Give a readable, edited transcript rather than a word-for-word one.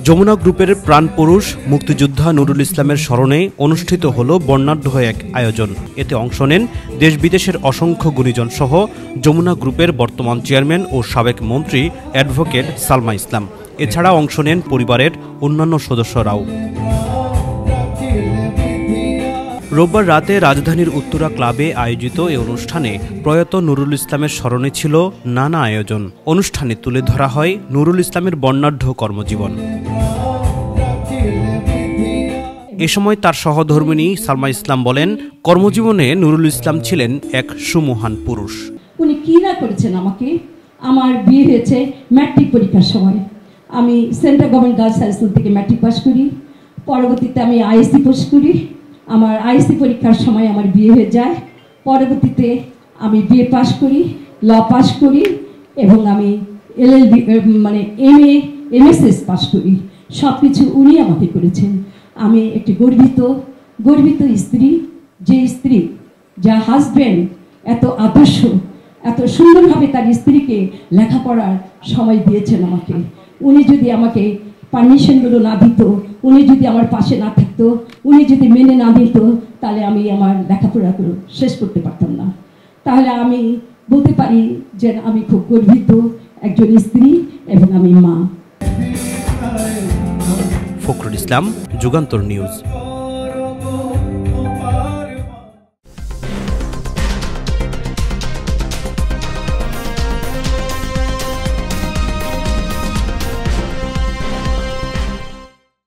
যমুনা গ্রুপের প্রাণপুরুষ মুক্তিযোদ্ধা নুরুল ইসলামের স্মরণে অনুষ্ঠিত হল বর্ণাঢ্য এক আয়োজন। এতে অংশ নেন দেশ বিদেশের অসংখ্য গুণীজন সহ যমুনা গ্রুপের বর্তমান চেয়ারম্যান ও সাবেক মন্ত্রী অ্যাডভোকেট সালমা ইসলাম। এছাড়া অংশ নেন পরিবারের অন্যান্য সদস্যরাও। রোববার রাতে রাজধানীর উত্তরা ক্লাবে আয়োজিত এ অনুষ্ঠানে প্রয়াত নুরুল ইসলামের স্মরণে ছিল নানা আয়োজন। অনুষ্ঠানে তুলে ধরা হয় নুরুল ইসলামের বর্ণাঢ্য কর্মজীবন। এ সময় তার সহধর্মিণী সালমা ইসলাম বলেন, কর্মজীবনে নুরুল ইসলাম ছিলেন এক সুমহান পুরুষ। উনি কি না করেছেন আমাকে। আমার বিয়ে হয়েছে ম্যাট্রিক পরীক্ষার সময়। আমি central government girls high school থেকে ম্যাট্রিক পাস করি। পরবর্তীতে আমি আইএসসি পাস করি। আমার আইএসসি পরীক্ষার সময় আমার বিয়ে হয়ে যায়। পরবর্তীতে আমি বিএ পাস করি, ল পাস করি এবং আমি এলএলবি মানে এমএসএস পাস করি। সব কিছু উনি আমাকে করেছেন। আমি একটি গর্বিত স্ত্রী, যে স্ত্রী, যা হাজব্যান্ড এত আদর্শ, এত সুন্দরভাবে তার স্ত্রীকে লেখাপড়ার সময় দিয়েছেন আমাকে। উনি যদি আমাকে পারমিশনগুলো না দিত, উনি যদি আমার পাশে না থাকতো, উনি যদি মেনে না দিত, তাহলে আমি আমার লেখাপড়াগুলো শেষ করতে পারতাম না। তাহলে আমি বলতে পারি যে আমি খুব গর্বিত একজন স্ত্রী এবং আমি মা। ফখরুল ইসলাম, যুগান্তর নিউজ।